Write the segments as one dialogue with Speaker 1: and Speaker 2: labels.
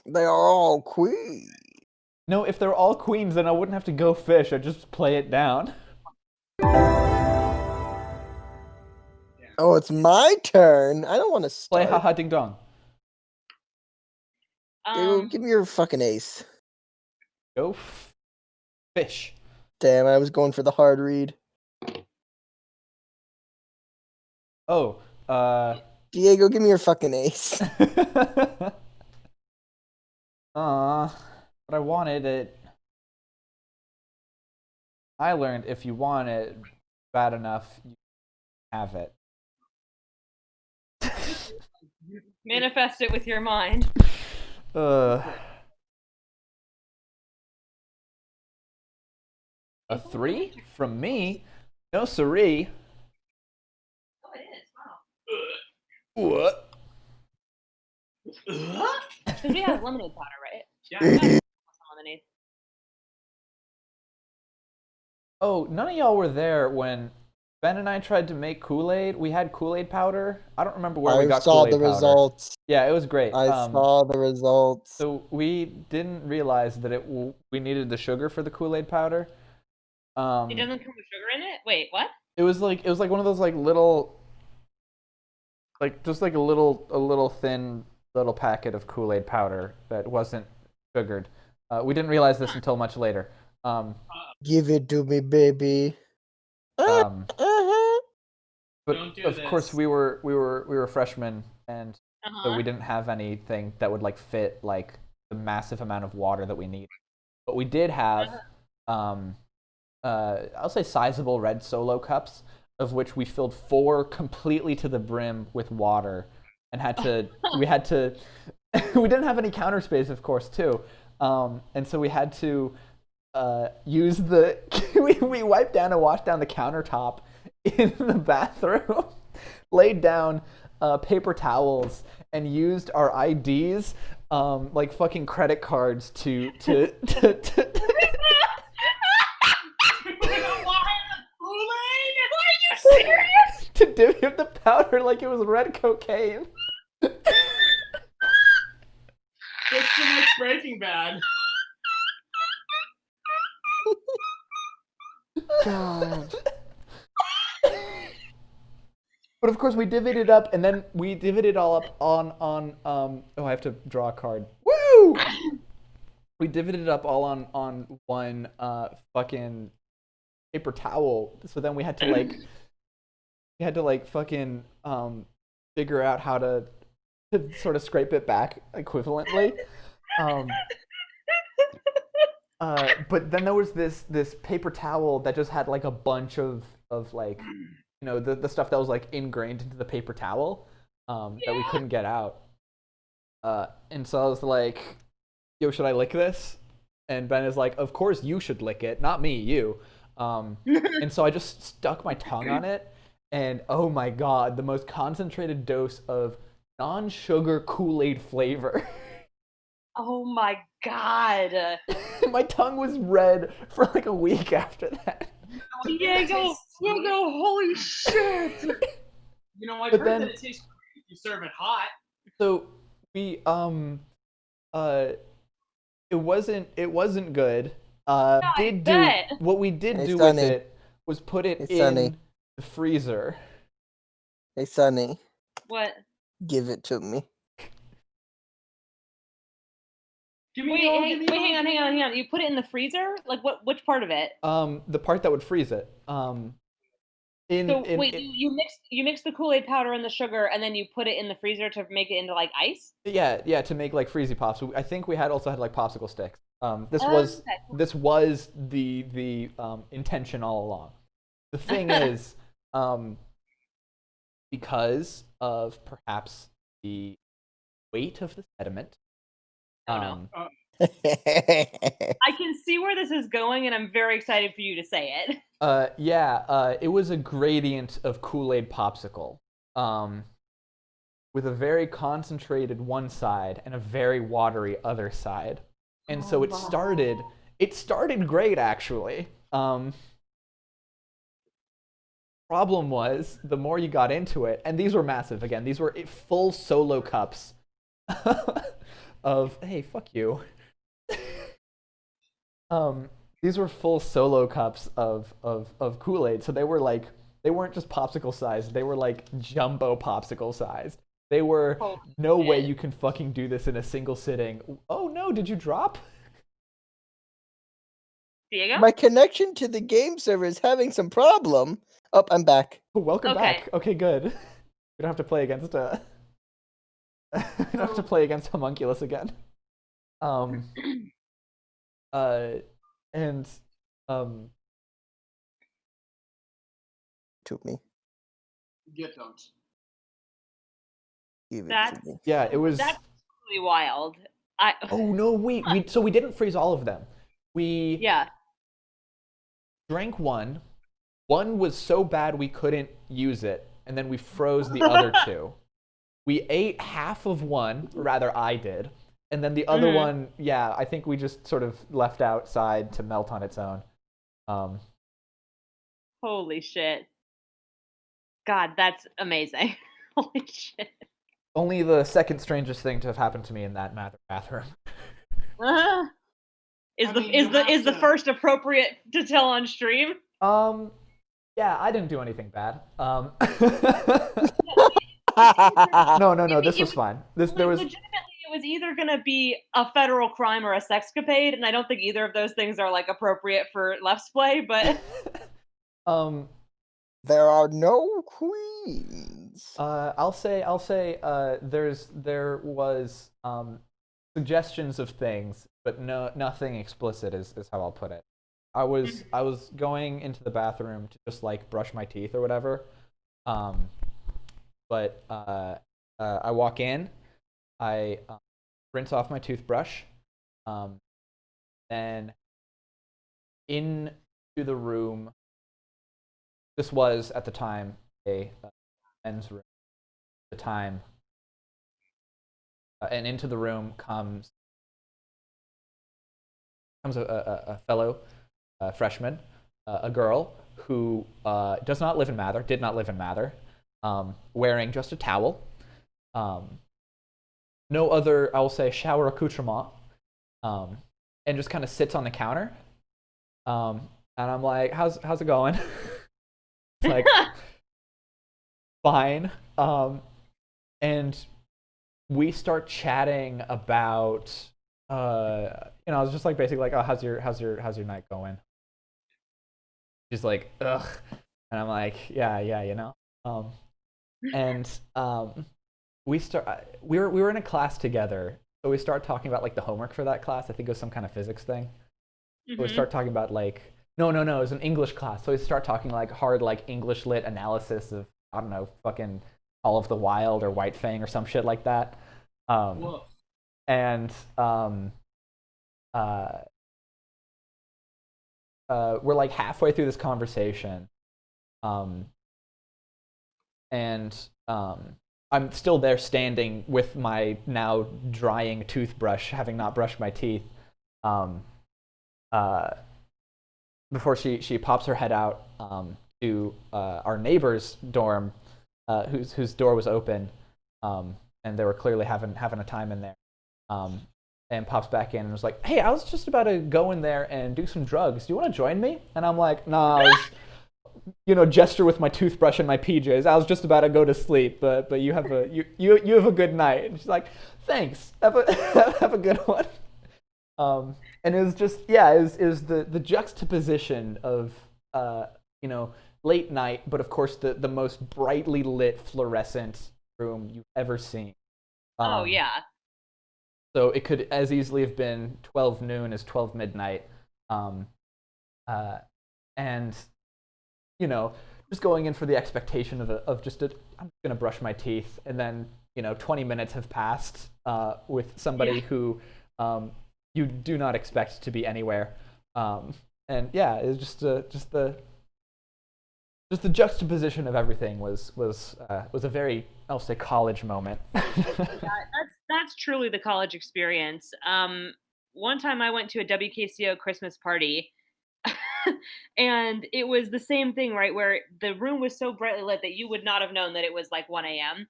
Speaker 1: They are all queens.
Speaker 2: No, if they're all queens, then I wouldn't have to go fish. I'd just play it down.
Speaker 1: Oh, it's my turn. I don't want to
Speaker 2: Play
Speaker 1: start.
Speaker 2: haha ding dong.
Speaker 1: Give me your fucking ace.
Speaker 2: Go fish.
Speaker 1: Damn, I was going for the hard read.
Speaker 2: Oh,
Speaker 1: Diego, give me your fucking ace.
Speaker 2: but I wanted it. I learned if you want it bad enough, you have it.
Speaker 3: Manifest it with your mind.
Speaker 2: A 3 from me? No siree.
Speaker 3: Oh, it is.
Speaker 2: What?
Speaker 3: Because we have lemonade powder, right?
Speaker 4: Yeah.
Speaker 3: Lemonade.
Speaker 2: Oh, none of y'all were there when Ben and I tried to make Kool-Aid. We had Kool-Aid powder. I don't remember where we
Speaker 1: I
Speaker 2: got
Speaker 1: saw
Speaker 2: Kool-Aid
Speaker 1: the
Speaker 2: powder.
Speaker 1: results.
Speaker 2: Yeah, it was great.
Speaker 1: I saw the results.
Speaker 2: So we didn't realize that we needed the sugar for the Kool-Aid powder.
Speaker 3: It doesn't come with sugar in it? Wait, what?
Speaker 2: It was like one of those like little, like just like a little thin little packet of Kool-Aid powder that wasn't sugared. We didn't realize this until much later.
Speaker 1: Give it to me, baby.
Speaker 2: But
Speaker 4: Don't do
Speaker 2: of
Speaker 4: this.
Speaker 2: course we were freshmen, and so
Speaker 3: Uh-huh.
Speaker 2: we didn't have anything that would like fit like the massive amount of water that we need. But we did have I'll say sizable red Solo cups, of which we filled 4 completely to the brim with water, and we didn't have any counter space, of course, too, and so we had to use we wiped down and washed down the countertop in the bathroom, laid down paper towels, and used our IDs like fucking credit cards to
Speaker 3: Serious?
Speaker 2: to divvy up the powder like it was red cocaine.
Speaker 4: It's the next Breaking Bad.
Speaker 1: God.
Speaker 2: But of course we divvied it up, and then we divvied it all up on I have to draw a card. Woo! We divvied it up all on one fucking paper towel. So then we had to like fucking figure out how to sort of scrape it back equivalently. But then there was this paper towel that just had like a bunch of like, you know, the stuff that was like ingrained into the paper towel that we couldn't get out. And so I was like, yo, should I lick this? And Ben is like, of course you should lick it, not me, you. And so I just stuck my tongue on it, and oh my god, the most concentrated dose of non-sugar Kool-Aid flavor.
Speaker 3: Oh my god.
Speaker 2: My tongue was red for like a week after that.
Speaker 3: Diego, holy shit.
Speaker 4: You know, I've
Speaker 2: But
Speaker 4: heard
Speaker 2: then-
Speaker 4: that it tastes great if you serve it hot.
Speaker 2: So we it wasn't good. What we did
Speaker 1: Hey,
Speaker 2: do
Speaker 1: Sonny.
Speaker 2: with it was put it
Speaker 1: Hey,
Speaker 2: in
Speaker 1: Sonny.
Speaker 2: the freezer.
Speaker 1: Hey, Sonny,
Speaker 3: What?
Speaker 1: give it to me.
Speaker 4: Give me
Speaker 3: Wait,
Speaker 4: all,
Speaker 3: hey,
Speaker 4: give me
Speaker 3: wait,
Speaker 4: all.
Speaker 3: hang on. You put it in the freezer? Like which part of it?
Speaker 2: The part that would freeze it.
Speaker 3: You mix the Kool-Aid powder and the sugar, and then you put it in the freezer to make it into like ice?
Speaker 2: Yeah, to make like freezy pops. I think we also had like popsicle sticks. This
Speaker 3: Okay.
Speaker 2: was the intention all along. The thing is, because of perhaps the weight of the sediment.
Speaker 3: Oh, no.
Speaker 1: I
Speaker 3: I can see where this is going, and I'm very excited for you to say it.
Speaker 2: It was a gradient of Kool-Aid popsicle, with a very concentrated one side and a very watery other side, and so it started great actually. Problem was, the more you got into it, and these were massive again. These were full Solo cups of hey, fuck you. These were full solo cups of Kool-Aid, so they weren't just popsicle sized, they were like jumbo popsicle sized. They were
Speaker 3: Holy
Speaker 2: no way
Speaker 3: shit.
Speaker 2: you can fucking do this in a single sitting. Oh no, did you drop?
Speaker 3: Diego?
Speaker 1: My connection to the game server is having some problem. Oh, I'm back.
Speaker 2: Welcome
Speaker 3: Okay.
Speaker 2: back. Okay, good. We don't have to play against we don't have to play against Homunculus again. And
Speaker 1: To me.
Speaker 4: Get dumped.
Speaker 1: Give it
Speaker 3: That's
Speaker 1: to me.
Speaker 2: yeah, it was.
Speaker 3: that's really wild.
Speaker 2: Oh no, wait. We didn't freeze all of them. We
Speaker 3: Yeah.
Speaker 2: drank one. One was so bad we couldn't use it, and then we froze the other two. We ate half of one, or rather I did, and then the other one, yeah, I think we just sort of left outside to melt on its own.
Speaker 3: Holy shit. God, that's amazing. Holy shit.
Speaker 2: Only the second strangest thing to have happened to me in that bathroom.
Speaker 3: Is
Speaker 4: I
Speaker 3: the
Speaker 4: mean,
Speaker 3: is
Speaker 4: you
Speaker 3: the
Speaker 4: have
Speaker 3: is the
Speaker 4: to-
Speaker 3: first appropriate to tell on stream?
Speaker 2: Yeah, I didn't do anything bad. No,
Speaker 3: It
Speaker 2: this was
Speaker 3: was-
Speaker 2: fine. There was
Speaker 3: Legitimately, it was either gonna be a federal crime or a sexcapade, and I don't think either of those things are like appropriate for Let's Play. But
Speaker 1: There are no queens.
Speaker 2: I'll say there was suggestions of things, but nothing explicit is how I'll put it. I was going into the bathroom to just like brush my teeth or whatever, but I walk in, I rinse off my toothbrush, then into the room. This was at the time a men's room. At the time, and into the room comes a fellow freshman, a girl who did not live in Mather, wearing just a towel, no other, I will say, shower accoutrement, and just kind of sits on the counter, and I'm like, how's it going? It's like, fine, and we start chatting about, I was just like basically like, oh, how's your night going? She's like, ugh, and I'm like, yeah, and we were in a class together, so we start talking about like the homework for that class. I think it was some kind of physics thing. So we start talking about like, no, it was an English class. So we start talking like hard like English lit analysis of, I don't know, fucking All of the Wild or White Fang or some shit like that.
Speaker 4: Woof.
Speaker 2: And we're like halfway through this conversation, and I'm still there standing with my now drying toothbrush, having not brushed my teeth, before she pops her head out to our neighbor's dorm, whose door was open, and they were clearly having a time in there, and pops back in and was like, hey, I was just about to go in there and do some drugs. Do you want to join me? And I'm like, nah, I was, gesture with my toothbrush and my PJs. I was just about to go to sleep, but you have a good night. And she's like, thanks. Have a good one. And it was just, yeah, it was the juxtaposition of, late night, but of course the most brightly lit fluorescent room you've ever seen.
Speaker 3: Oh yeah.
Speaker 2: So it could as easily have been 12 noon as 12 midnight. And, just going in for the expectation of just I'm just going to brush my teeth. And then, 20 minutes have passed with somebody who you do not expect to be anywhere. And yeah, it was just the juxtaposition of everything was a very, I'll say, college moment.
Speaker 3: That's truly the college experience. One time I went to a WKCO Christmas party, and it was the same thing, right? Where the room was so brightly lit that you would not have known that it was like 1 a.m.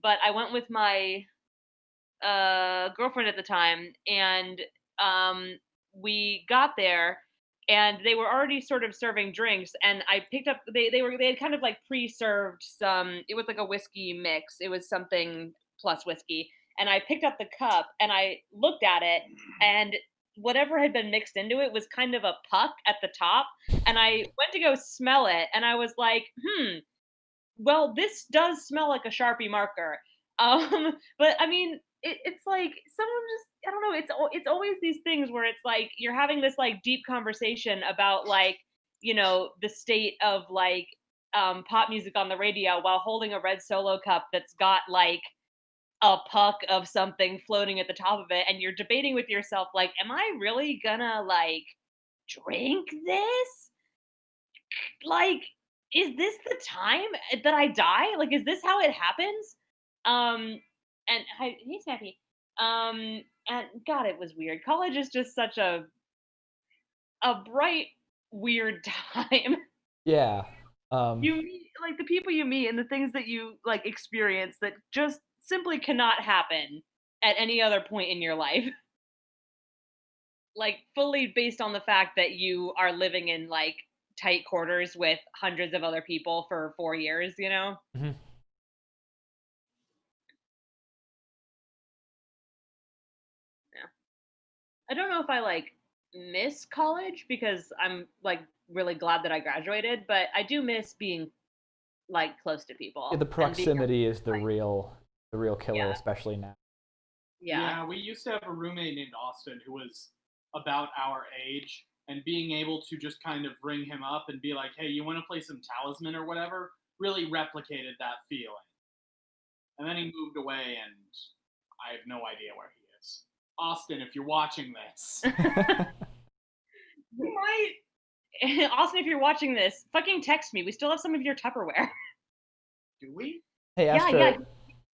Speaker 3: But I went with my girlfriend at the time, and we got there, and they were already sort of serving drinks, and I picked up they had kind of like pre-served some. It was like a whiskey mix. It was something plus whiskey, and I picked up the cup and I looked at it, and whatever had been mixed into it was kind of a puck at the top, and I went to go smell it, and I was like, well, this does smell like a Sharpie marker. But I mean, it's like someone just I don't know. It's always these things where it's like you're having this like deep conversation about like the state of like pop music on the radio while holding a red Solo cup that's got like a puck of something floating at the top of it, and you're debating with yourself like, am I really gonna like drink this? Like, is this the time that I die? Like, is this how it happens? And hi, hey, Snappy. And God, it was weird. College is just such a bright, weird time.
Speaker 2: Yeah.
Speaker 3: You meet like the people you meet and the things that you like experience that just simply cannot happen at any other point in your life. Like fully based on the fact that you are living in like tight quarters with hundreds of other people for 4 years,
Speaker 2: Mhm.
Speaker 3: Yeah. I don't know if I like miss college because I'm like really glad that I graduated, but I do miss being like close to people.
Speaker 2: Yeah, the proximity is the
Speaker 3: like,
Speaker 2: real killer,
Speaker 3: Yeah.
Speaker 2: especially now.
Speaker 3: Yeah.
Speaker 4: We used to have a roommate named Austin who was about our age, and being able to just kind of ring him up and be like, hey, you want to play some Talisman or whatever, really replicated that feeling. And then he moved away, and I have no idea where he is. Austin, if you're watching this,
Speaker 3: You might. Austin, if you're watching this, fucking text me. We still have some of your Tupperware.
Speaker 4: do we?
Speaker 2: Hey,
Speaker 3: Yeah,
Speaker 2: Astro.
Speaker 3: yeah.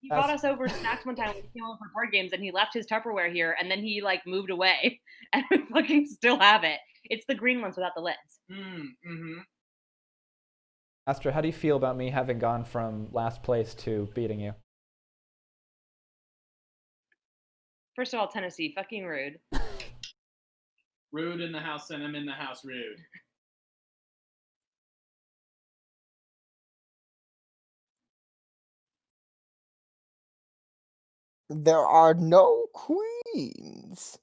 Speaker 3: He brought us over snacks one time when we came over for board games, and he left his Tupperware here, and then he like moved away, and we fucking still have it. It's the green ones without the lids.
Speaker 4: Mm-hmm.
Speaker 2: Astro, how do you feel about me having gone from last place to beating you?
Speaker 3: First of all, Tennessee, fucking rude.
Speaker 4: Rude in the house, and I'm in the house rude.
Speaker 1: There are no queens.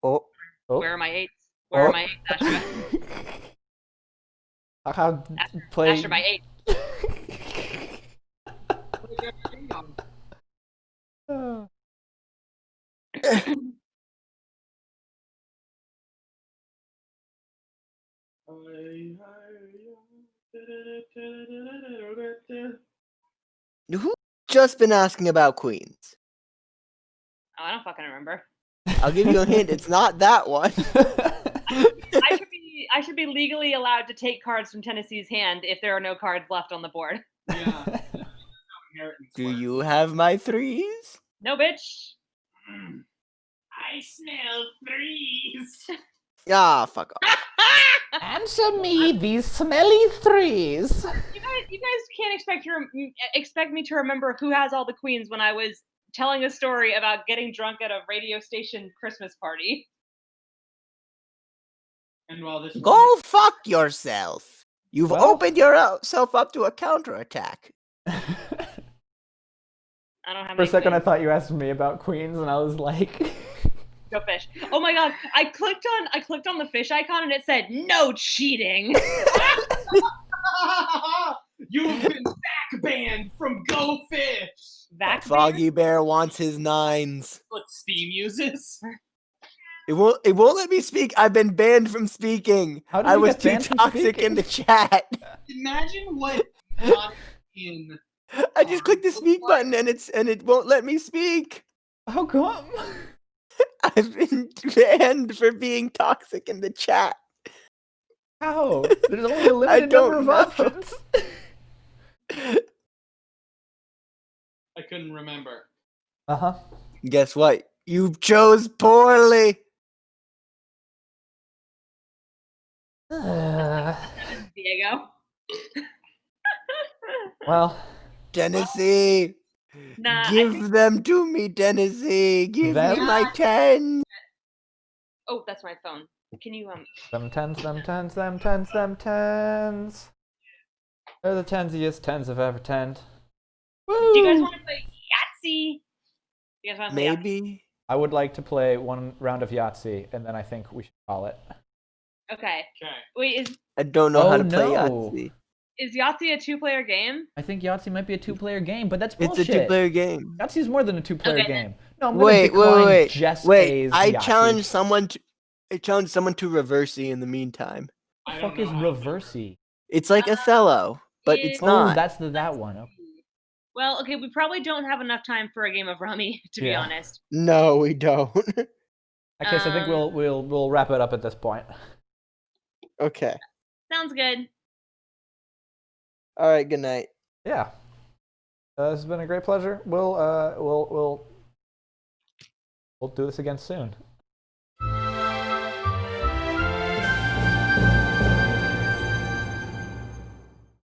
Speaker 1: Oh.
Speaker 3: Where are my eights? Where are my eights, Astra?
Speaker 2: How play?
Speaker 3: Astra, my eight.
Speaker 1: Who just been asking about queens?
Speaker 3: Oh, I don't fucking remember.
Speaker 1: I'll give you a hint. It's not that one.
Speaker 3: I should be legally allowed to take cards from Tennessee's hand if there are no cards left on the board.
Speaker 4: Yeah.
Speaker 1: Do you have my threes?
Speaker 3: No, bitch.
Speaker 4: I smell threes.
Speaker 1: Ah, fuck off.
Speaker 2: Answer me these smelly threes.
Speaker 3: You guys can't expect me to remember who has all the queens when I was telling a story about getting drunk at a radio station Christmas party.
Speaker 4: And while this
Speaker 1: Go fuck yourself. You've
Speaker 2: Well-
Speaker 1: opened yourself up to a counterattack.
Speaker 3: I don't have
Speaker 2: For a
Speaker 3: any
Speaker 2: second, I
Speaker 3: queens.
Speaker 2: thought you asked me about queens, and I was like,
Speaker 3: Go fish. Oh my god! I clicked on the fish icon and it said no cheating.
Speaker 4: you have been back banned from Go Fish.
Speaker 3: Back
Speaker 1: Foggy Bear wants his nines.
Speaker 4: What Steam uses?
Speaker 1: It won't let me speak. I've been banned from speaking.
Speaker 2: How did
Speaker 1: I
Speaker 2: you
Speaker 1: was
Speaker 2: get
Speaker 1: too
Speaker 2: banned from
Speaker 1: toxic in the chat.
Speaker 4: Imagine what not in.
Speaker 1: I just clicked the speak button and it won't let me speak.
Speaker 2: how come?
Speaker 1: I've been banned for being toxic in the chat.
Speaker 2: How? There's only a limited
Speaker 1: don't
Speaker 2: number of
Speaker 1: know.
Speaker 2: options.
Speaker 4: I couldn't remember.
Speaker 2: Uh-huh.
Speaker 1: Guess what? You chose poorly.
Speaker 3: Diego.
Speaker 2: Well,
Speaker 1: Tennessee,
Speaker 3: Nah, I
Speaker 1: give
Speaker 3: think.
Speaker 1: them to me, Tennessee. Give me
Speaker 2: Them?
Speaker 1: my 10.
Speaker 3: Oh, that's my phone. Can you
Speaker 2: them tens, them tens, them tens, them tens. They're the tensiest tens I've ever tenned.
Speaker 3: Do you guys
Speaker 2: Woo!
Speaker 3: want to play Yahtzee? You guys want to play Yahtzee?
Speaker 1: Maybe.
Speaker 2: I would like to play one round of Yahtzee, and then I think we should call it.
Speaker 3: Okay.
Speaker 4: Okay.
Speaker 3: Wait,
Speaker 1: I don't know how to play
Speaker 2: no.
Speaker 1: Yahtzee.
Speaker 3: is Yahtzee a 2-player game?
Speaker 2: I think Yahtzee might be a 2-player game, but that's
Speaker 1: It's
Speaker 2: bullshit.
Speaker 1: a 2-player game.
Speaker 2: Yahtzee is more than a 2-player
Speaker 3: Okay,
Speaker 2: game. No, I'm gonna decline Jess A's
Speaker 1: I
Speaker 2: Yahtzee.
Speaker 1: challenge someone to Reversey in the meantime.
Speaker 2: What
Speaker 4: I
Speaker 2: the
Speaker 4: don't
Speaker 2: fuck
Speaker 4: know
Speaker 2: is
Speaker 4: how to do
Speaker 2: Reversey?
Speaker 1: It's like Othello, but it's not.
Speaker 2: Oh, that's that one. Okay.
Speaker 3: Well, okay, we probably don't have enough time for a game of Rummy, to be
Speaker 2: Yeah.
Speaker 3: honest.
Speaker 1: No, we don't.
Speaker 2: In that case, I think we'll wrap it up at this point.
Speaker 1: Okay.
Speaker 3: Sounds good.
Speaker 1: All right. Good night.
Speaker 2: Yeah. This has been a great pleasure. We'll do this again soon.